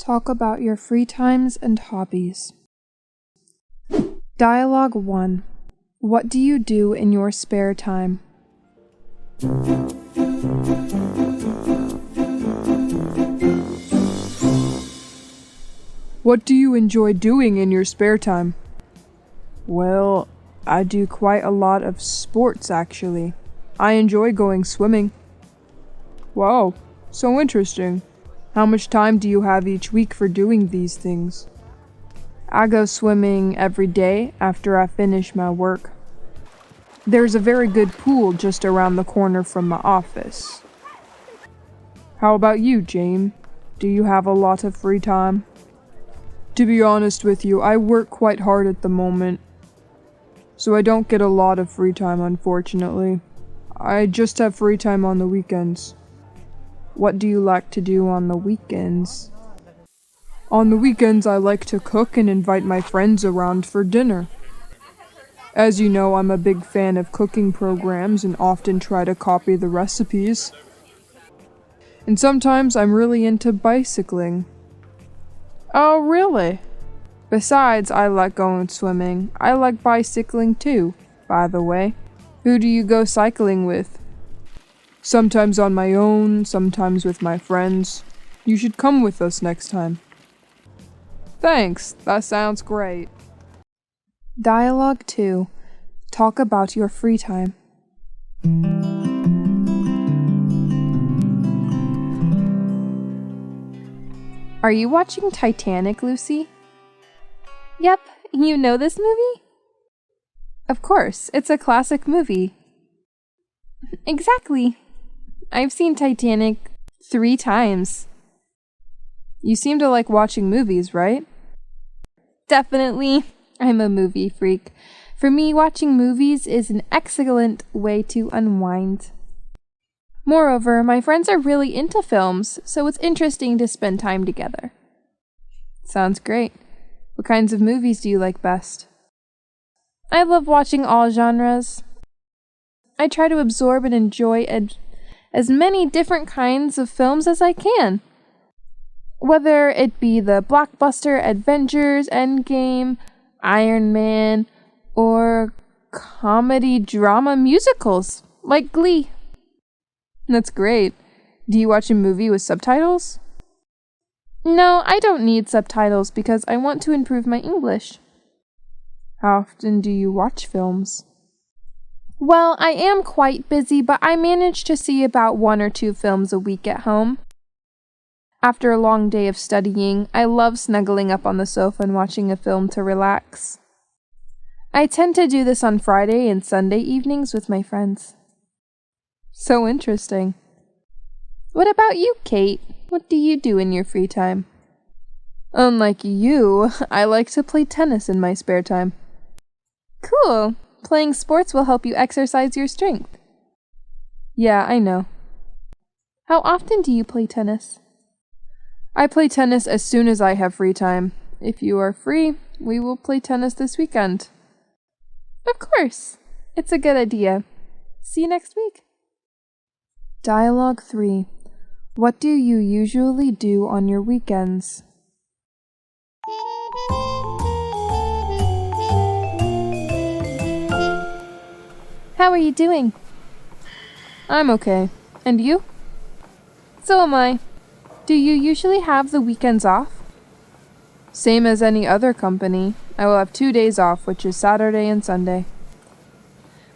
Talk about your free times and hobbies. Dialogue 1. What do you do in your spare time? What do you enjoy doing in your spare time? Well, I do quite a lot of sports actually. I enjoy going swimming. Wow, so interesting. How much time do you have each week for doing these things? I go swimming every day after I finish my work. There's a very good pool just around the corner from my office. How about you, James? Do you have a lot of free time? To be honest with you, I work quite hard at the moment, so I don't get a lot of free time, unfortunately. I just have free time on the weekends. What do you like to do on the weekends? On the weekends, I like to cook and invite my friends around for dinner. As you know, I'm a big fan of cooking programs and often try to copy the recipes. And sometimes I'm really into bicycling. Oh, really? Besides, I like going swimming. I like bicycling too, by the way. Who do you go cycling with? Sometimes on my own, sometimes with my friends. You should come with us next time. Thanks, that sounds great. Dialogue 2. Talk about your free time. Are you watching Titanic, Lucy? Yep, you know this movie? Of course, it's a classic movie. Exactly. I've seen Titanic 3 times. You seem to like watching movies, right? Definitely. I'm a movie freak. For me, watching movies is an excellent way to unwind. Moreover, my friends are really into films, so it's interesting to spend time together. Sounds great. What kinds of movies do you like best? I love watching all genres. I try to absorb and enjoy as many different kinds of films as I can. Whether it be the blockbuster Avengers, Endgame, Iron Man, or comedy drama musicals like Glee. That's great. Do you watch a movie with subtitles? No, I don't need subtitles because I want to improve my English. How often do you watch films? Well, I am quite busy, but I manage to see about 1 or 2 films a week at home. After a long day of studying, I love snuggling up on the sofa and watching a film to relax. I tend to do this on Friday and Sunday evenings with my friends. So interesting. What about you, Kate? What do you do in your free time? Unlike you, I like to play tennis in my spare time. Cool. Playing sports will help you exercise your strength. Yeah, I know. How often do you play tennis? I play tennis as soon as I have free time. If you are free, we will play tennis this weekend. Of course. It's a good idea. See you next week. Dialogue 3. What do you usually do on your weekends? How are you doing? I'm okay. And you? So am I. Do you usually have the weekends off? Same as any other company. I will have 2 days off, which is Saturday and Sunday.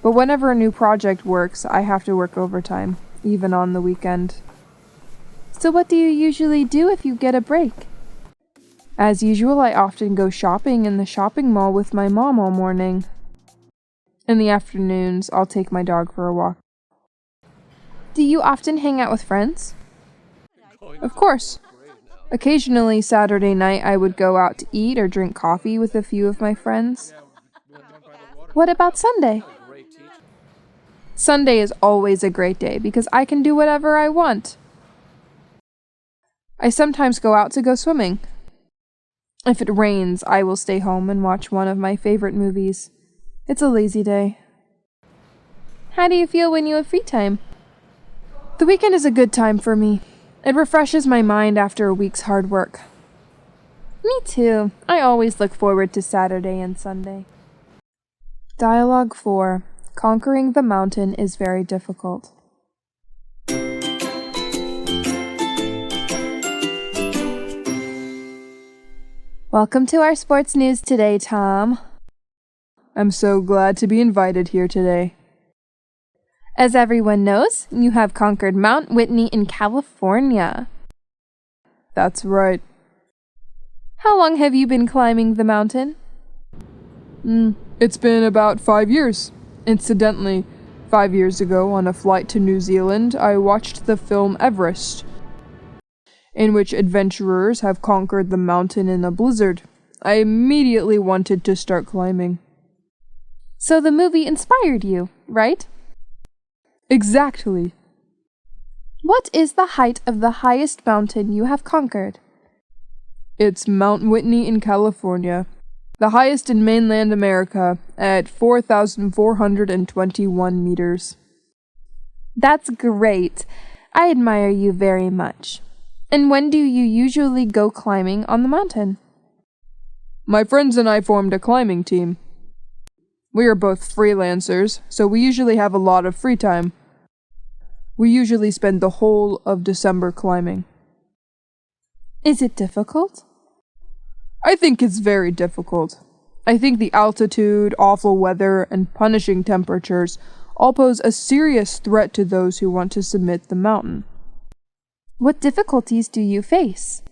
But whenever a new project works, I have to work overtime, even on the weekend. So what do you usually do if you get a break? As usual, I often go shopping in the shopping mall with my mom all morning. In the afternoons, I'll take my dog for a walk. Do you often hang out with friends? Of course. Occasionally, Saturday night, I would go out to eat or drink coffee with a few of my friends. What about Sunday? Sunday is always a great day because I can do whatever I want. I sometimes go out to go swimming. If it rains, I will stay home and watch one of my favorite movies. It's a lazy day. How do you feel when you have free time? The weekend is a good time for me. It refreshes my mind after a week's hard work. Me too. I always look forward to Saturday and Sunday. Dialogue 4. Conquering the mountain is very difficult. Welcome to our sports news today, Tom. I'm so glad to be invited here today. As everyone knows, you have conquered Mount Whitney in California. That's right. How long have you been climbing the mountain? It's been about 5 years. Incidentally, 5 years ago, on a flight to New Zealand, I watched the film Everest, in which adventurers have conquered the mountain in a blizzard. I immediately wanted to start climbing. So the movie inspired you, right? Exactly. What is the height of the highest mountain you have conquered? It's Mount Whitney in California, the highest in mainland America, at 4,421 meters. That's great. I admire you very much. And when do you usually go climbing on the mountain? My friends and I formed a climbing team. We are both freelancers, so we usually have a lot of free time. We usually spend the whole of December climbing. Is it difficult? I think it's very difficult. I think the altitude, awful weather, and punishing temperatures all pose a serious threat to those who want to summit the mountain. What difficulties do you face?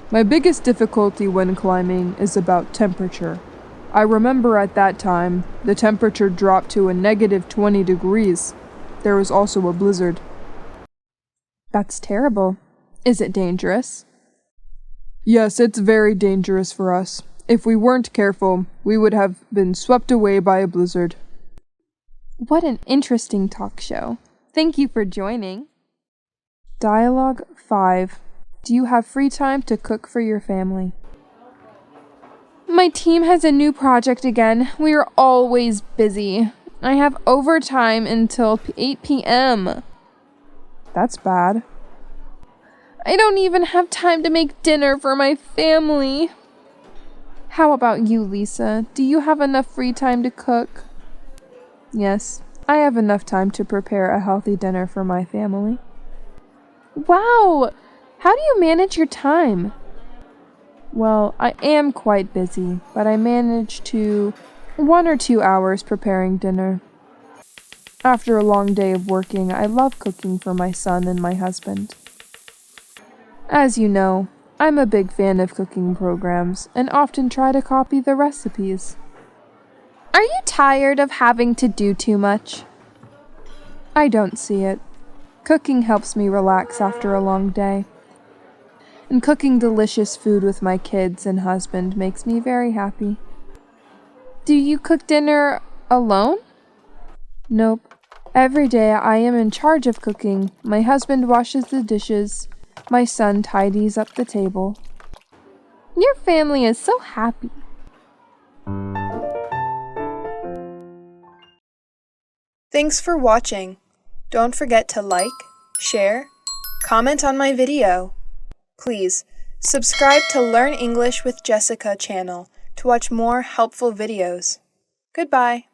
My biggest difficulty when climbing is about temperature. I remember at that time, the temperature dropped to a negative 20 degrees. There was also a blizzard. That's terrible. Is it dangerous? Yes, it's very dangerous for us. If we weren't careful, we would have been swept away by a blizzard. What an interesting talk show. Thank you for joining. Dialogue 5. Do you have free time to cook for your family? My team has a new project again. We are always busy. I have overtime until 8 p.m. That's bad. I don't even have time to make dinner for my family. How about you, Lisa? Do you have enough free time to cook? Yes, I have enough time to prepare a healthy dinner for my family. Wow! How do you manage your time? Well, I am quite busy, but I manage to 1 or 2 hours preparing dinner. After a long day of working, I love cooking for my son and my husband. As you know, I'm a big fan of cooking programs and often try to copy the recipes. Are you tired of having to do too much? I don't see it. Cooking helps me relax after a long day. And cooking delicious food with my kids and husband makes me very happy. Do you cook dinner alone? Nope. Every day I am in charge of cooking. My husband washes the dishes. My son tidies up the table. Your family is so happy. Thanks for watching. Don't forget to like, share, comment on my video. Please, subscribe to Learn English with Jessica channel to watch more helpful videos. Goodbye.